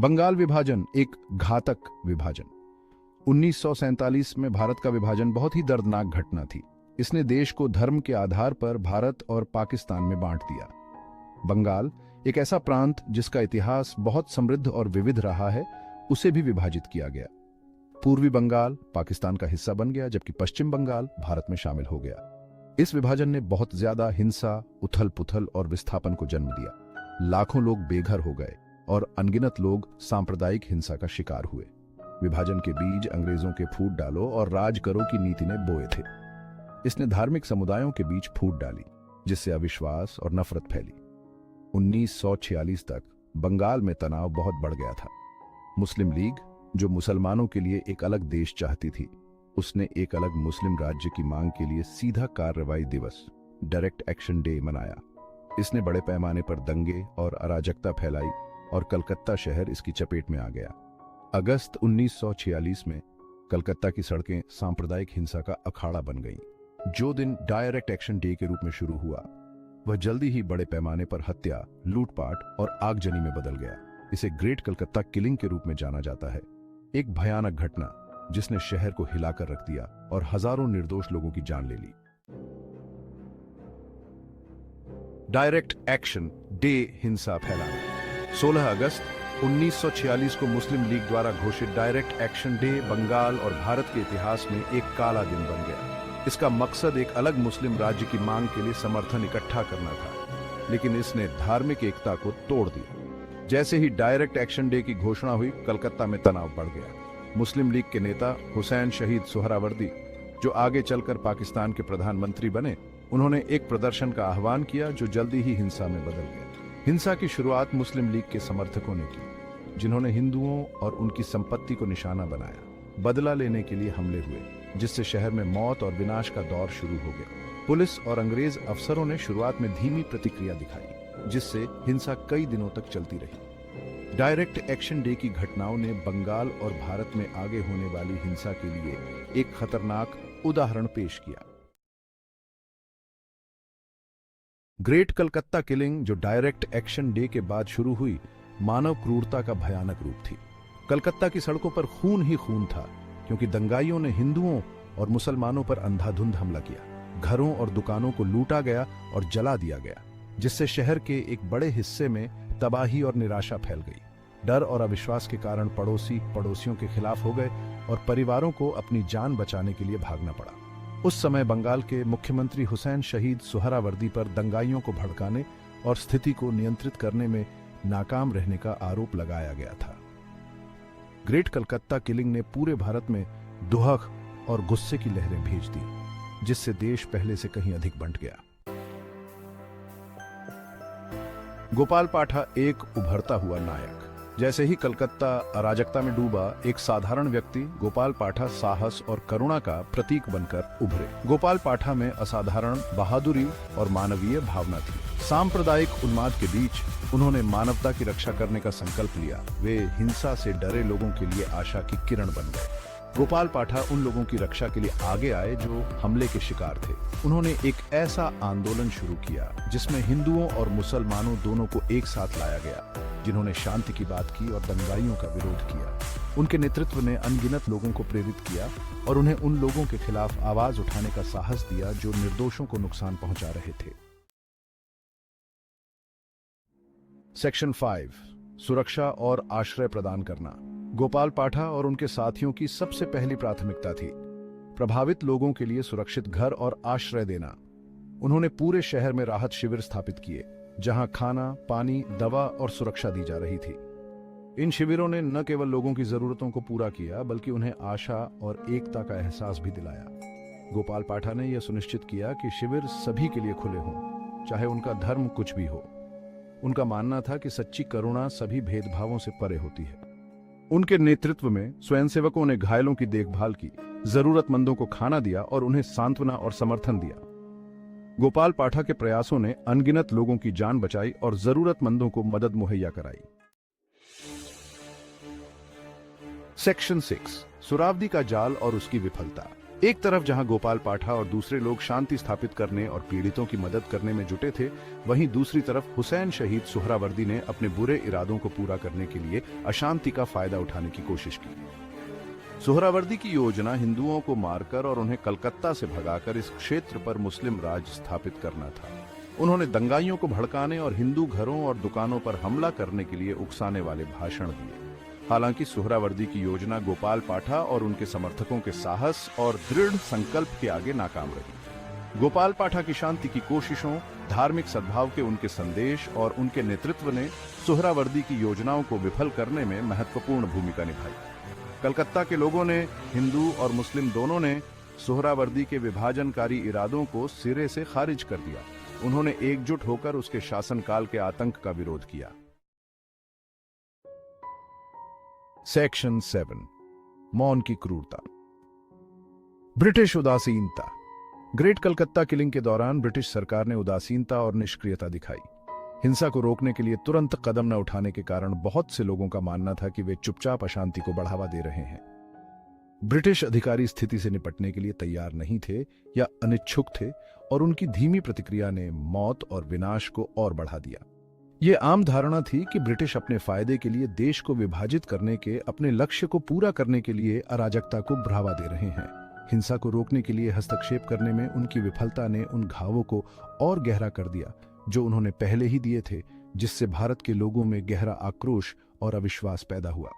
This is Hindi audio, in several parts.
बंगाल विभाजन एक घातक विभाजन। 1947 में भारत का विभाजन बहुत ही दर्दनाक घटना थी। इसने देश को धर्म के आधार पर भारत और पाकिस्तान में बांट दिया। बंगाल एक ऐसा प्रांत जिसका इतिहास बहुत समृद्ध और विविध रहा है, उसे भी विभाजित किया गया। पूर्वी बंगाल पाकिस्तान का हिस्सा बन गया, जबकि पश्चिम बंगाल भारत में शामिल हो गया। इस विभाजन ने बहुत ज्यादा हिंसा, उथल पुथल और विस्थापन को जन्म दिया। लाखों लोग बेघर हो गए और अनगिनत लोग सांप्रदायिक हिंसा का शिकार हुए। विभाजन के बीज अंग्रेजों के फूट डालो और राज करो की नीति ने बोए थे। इसने धार्मिक समुदायों के बीच फूट डाली, जिससे अविश्वास और नफरत फैली। 1946 तक बंगाल में तनाव बहुत बढ़ गया था। मुस्लिम लीग, जो मुसलमानों के लिए एक अलग देश चाहती थी, उसने एक अलग मुस्लिम राज्य की मांग के लिए सीधा कार्रवाई दिवस, डायरेक्ट एक्शन डे मनाया। इसने बड़े पैमाने पर दंगे और अराजकता फैलाई और कलकत्ता शहर इसकी चपेट में आ गया। अगस्त 1946 में कलकत्ता की सड़कें सांप्रदायिक हिंसा का अखाड़ा बन गईं। जो दिन डायरेक्ट एक्शन डे के रूप में शुरू हुआ, वह जल्दी ही बड़े पैमाने पर हत्या, लूटपाट और आगजनी में बदल गया। इसे ग्रेट कलकत्ता किलिंग के रूप में जाना जाता है। एक भयानक घटना जिसने शहर को हिलाकर रख दिया और हजारों निर्दोष लोगों की जान ले ली। डायरेक्ट एक्शन डे हिंसा फैलाना। 16 अगस्त 1946 को मुस्लिम लीग द्वारा घोषित डायरेक्ट एक्शन डे बंगाल और भारत के इतिहास में एक काला दिन बन गया। इसका मकसद एक अलग मुस्लिम राज्य की मांग के लिए समर्थन इकट्ठा करना था, लेकिन इसने धार्मिक एकता को तोड़ दिया। जैसे ही डायरेक्ट एक्शन डे की घोषणा हुई, कलकत्ता में तनाव बढ़ गया। मुस्लिम लीग के नेता हुसैन शहीद सोहरावर्दी, जो आगे चलकर पाकिस्तान के प्रधानमंत्री बने, उन्होंने एक प्रदर्शन का आह्वान किया जो जल्दी ही हिंसा में बदल गया। हिंसा की शुरुआत मुस्लिम लीग के समर्थकों ने की, जिन्होंने हिंदुओं और उनकी संपत्ति को निशाना बनाया। बदला लेने के लिए हमले हुए, जिससे शहर में मौत और विनाश का दौर शुरू हो गया। पुलिस और अंग्रेज अफसरों ने शुरुआत में धीमी प्रतिक्रिया दिखाई, जिससे हिंसा कई दिनों तक चलती रही। डायरेक्ट एक्शन डे की घटनाओं ने बंगाल और भारत में आगे होने वाली हिंसा के लिए एक खतरनाक उदाहरण पेश किया। ग्रेट कलकत्ता किलिंग, जो डायरेक्ट एक्शन डे के बाद शुरू हुई, मानव क्रूरता का भयानक रूप थी। कलकत्ता की सड़कों पर खून ही खून था, क्योंकि दंगाइयों ने हिंदुओं और मुसलमानों पर अंधाधुंध हमला किया। घरों और दुकानों को लूटा गया और जला दिया गया, जिससे शहर के एक बड़े हिस्से में तबाही और निराशा फैल गई। डर और अविश्वास के कारण पड़ोसी पड़ोसियों के खिलाफ हो गए और परिवारों को अपनी जान बचाने के लिए भागना पड़ा। उस समय बंगाल के मुख्यमंत्री हुसैन शहीद सोहरावर्दी पर दंगाइयों को भड़काने और स्थिति को नियंत्रित करने में नाकाम रहने का आरोप लगाया गया था। ग्रेट कलकत्ता किलिंग ने पूरे भारत में दुहक और गुस्से की लहरें भेज दी, जिससे देश पहले से कहीं अधिक बंट गया। गोपाल पाठा एक उभरता हुआ नायक। जैसे ही कलकत्ता अराजकता में डूबा, एक साधारण व्यक्ति गोपाल पाठा साहस और करुणा का प्रतीक बनकर उभरे। गोपाल पाठा में असाधारण बहादुरी और मानवीय भावना थी। सांप्रदायिक उन्माद के बीच उन्होंने मानवता की रक्षा करने का संकल्प लिया। वे हिंसा से डरे लोगों के लिए आशा की किरण बन गए। गोपाल पाठा उन लोगों की रक्षा के लिए आगे आए जो हमले के शिकार थे। उन्होंने एक ऐसा आंदोलन शुरू किया जिसमें हिंदुओं और मुसलमानों दोनों को एक साथ लाया गया, जिन्होंने शांति की बात की और दंगाइयों का विरोध किया। उनके नेतृत्व ने अनगिनत लोगों को प्रेरित किया और उन्हें उन लोगों के खिलाफ आवाज उठाने का साहस दिया जो निर्दोषों को नुकसान पहुंचा रहे थे। सेक्शन 5, सुरक्षा और आश्रय प्रदान करना। गोपाल पाठा और उनके साथियों की सबसे पहली प्राथमिकता थी प्रभावित लोगों के लिए सुरक्षित घर और आश्रय देना। उन्होंने पूरे शहर में राहत शिविर स्थापित किए, जहां खाना, पानी, दवा और सुरक्षा दी जा रही थी। इन शिविरों ने न केवल लोगों की जरूरतों को पूरा किया, बल्कि उन्हें आशा और एकता का एहसास भी दिलाया। गोपाल पाठा ने यह सुनिश्चित किया कि शिविर सभी के लिए खुले हों, चाहे उनका धर्म कुछ भी हो। उनका मानना था कि सच्ची करुणा सभी भेदभावों से परे होती है। उनके नेतृत्व में स्वयंसेवकों ने घायलों की देखभाल की, जरूरतमंदों को खाना दिया और उन्हें सांत्वना और समर्थन दिया। गोपाल पाठा के प्रयासों ने अनगिनत लोगों की जान बचाई और जरूरतमंदों को मदद मुहैया कराई। सेक्शन 6, सुरावदी का जाल और उसकी विफलता। एक तरफ जहां गोपाल पाठा और दूसरे लोग शांति स्थापित करने और पीड़ितों की मदद करने में जुटे थे, वहीं दूसरी तरफ हुसैन शहीद सुहरावर्दी ने अपने बुरे इरादों को पूरा करने के लिए अशांति का फायदा उठाने की कोशिश की। सुहरावर्दी की योजना हिंदुओं को मारकर और उन्हें कलकत्ता से भगाकर इस क्षेत्र पर मुस्लिम राज स्थापित करना था। उन्होंने दंगाइयों को भड़काने और हिंदू घरों और दुकानों पर हमला करने के लिए उकसाने वाले भाषण दिए। हालांकि सुहरावर्दी की योजना गोपाल पाठा और उनके समर्थकों के साहस और दृढ़ संकल्प के आगे नाकाम रही। गोपाल पाठा की शांति की कोशिशों, धार्मिक सद्भाव के उनके संदेश और उनके नेतृत्व ने सुहरावर्दी की योजनाओं को विफल करने में महत्वपूर्ण भूमिका निभाई। कलकत्ता के लोगों ने, हिंदू और मुस्लिम दोनों ने, सुहरावर्दी के विभाजनकारी इरादों को सिरे से खारिज कर दिया। उन्होंने एकजुट होकर उसके शासनकाल के आतंक का विरोध किया। सेक्शन 7, मौन की क्रूरता। ब्रिटिश उदासीनता। ग्रेट कलकत्ता किलिंग के दौरान ब्रिटिश सरकार ने उदासीनता और निष्क्रियता दिखाई। हिंसा को रोकने के लिए तुरंत कदम न उठाने के कारण बहुत से लोगों का मानना था कि वे चुपचाप अशांति को बढ़ावा दे रहे हैं। ब्रिटिश अधिकारी स्थिति से निपटने के लिए तैयार नहीं थे या अनिच्छुक थे, और उनकी धीमी प्रतिक्रिया ने मौत और विनाश को और बढ़ा दिया। ये आम धारणा थी कि ब्रिटिश अपने फायदे के लिए देश को विभाजित करने के अपने लक्ष्य को पूरा करने के लिए अराजकता को बढ़ावा दे रहे हैं। हिंसा को रोकने के लिए हस्तक्षेप करने में उनकी विफलता ने उन घावों को और गहरा कर दिया जो उन्होंने पहले ही दिए थे, जिससे भारत के लोगों में गहरा आक्रोश और अविश्वास पैदा हुआ।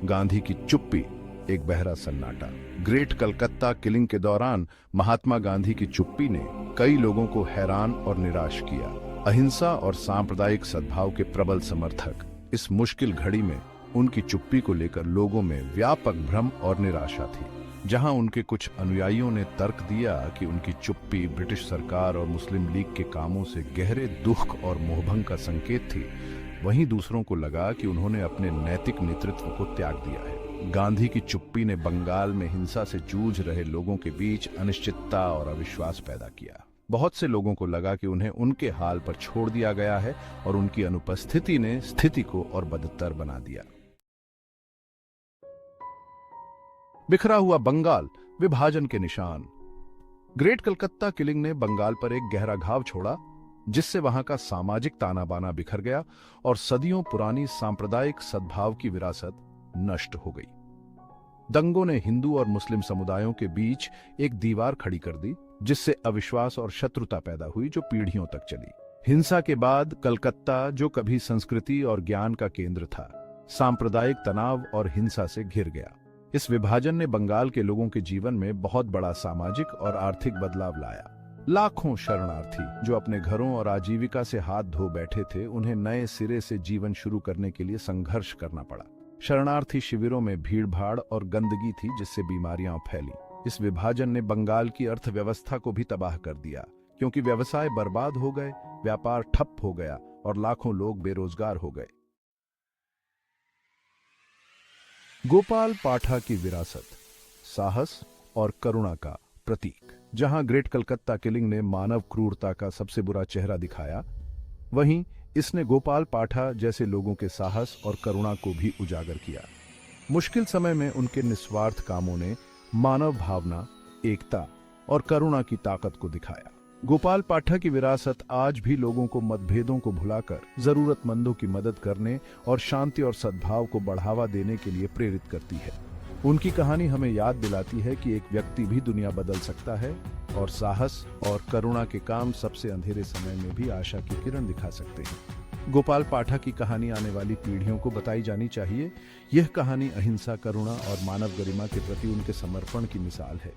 गांधी की चुप्पी, एक बहरा सन्नाटा। ग्रेट कलकत्ता किलिंग के दौरान महात्मा गांधी की चुप्पी ने कई लोगों को हैरान और निराश किया। अहिंसा और सांप्रदायिक सद्भाव के प्रबल समर्थक इस मुश्किल घड़ी में उनकी चुप्पी को लेकर लोगों में व्यापक भ्रम और निराशा थी। जहां उनके कुछ अनुयायियों ने तर्क दिया कि उनकी चुप्पी ब्रिटिश सरकार और मुस्लिम लीग के कामों से गहरे दुख और मोहभंग का संकेत थी, वहीं दूसरों को लगा कि उन्होंने अपने नैतिक नेतृत्व को त्याग दिया है। गांधी की चुप्पी ने बंगाल में हिंसा से जूझ रहे लोगों के बीच अनिश्चितता और अविश्वास पैदा किया। बहुत से लोगों को लगा कि उन्हें उनके हाल पर छोड़ दिया गया है और उनकी अनुपस्थिति ने स्थिति को और बदतर बना दिया। बिखरा हुआ बंगाल, विभाजन के निशान। ग्रेट कलकत्ता किलिंग ने बंगाल पर एक गहरा घाव छोड़ा, जिससे वहां का सामाजिक ताना बाना बिखर गया और सदियों पुरानी सांप्रदायिक सद्भाव की विरासत नष्ट हो गई। दंगों ने हिंदू और मुस्लिम समुदायों के बीच एक दीवार खड़ी कर दी, जिससे अविश्वास और शत्रुता पैदा हुई जो पीढ़ियों तक चली। हिंसा के बाद कलकत्ता, जो कभी संस्कृति और ज्ञान का केंद्र था, सांप्रदायिक तनाव और हिंसा से घिर गया। इस विभाजन ने बंगाल के लोगों के जीवन में बहुत बड़ा सामाजिक और आर्थिक बदलाव लाया। लाखों शरणार्थी जो अपने घरों और आजीविका से हाथ धो बैठे थे, उन्हें नए सिरे से जीवन शुरू करने के लिए संघर्ष करना पड़ा। शरणार्थी शिविरों में भीड़भाड़ और गंदगी थी, जिससे बीमारियां फैली। इस विभाजन ने बंगाल की अर्थव्यवस्था को भी तबाह कर दिया, क्योंकि व्यवसाय बर्बाद हो गए, व्यापार ठप हो गया और लाखों लोग बेरोजगार हो गए। गोपाल पाठा की विरासत, साहस और करुणा का प्रतीक। जहां ग्रेट कलकत्ता किलिंग ने मानव क्रूरता का सबसे बुरा चेहरा दिखाया, वहीं इसने गोपाल पाठा जैसे लोगों के साहस और करुणा को भी उजागर किया। मुश्किल समय में उनके निस्वार्थ कामों ने मानव भावना, एकता और करुणा की ताकत को दिखाया। गोपाल पाठा की विरासत आज भी लोगों को मतभेदों को भुलाकर जरूरतमंदों की मदद करने और शांति और सद्भाव को बढ़ावा देने के लिए प्रेरित करती है। उनकी कहानी हमें याद दिलाती है कि एक व्यक्ति भी दुनिया बदल सकता है और साहस और करुणा के काम सबसे अंधेरे समय में भी आशा की किरण दिखा सकते हैं। गोपाल पाठा की कहानी आने वाली पीढ़ियों को बताई जानी चाहिए। यह कहानी अहिंसा, करुणा और मानव गरिमा के प्रति उनके समर्पण की मिसाल है।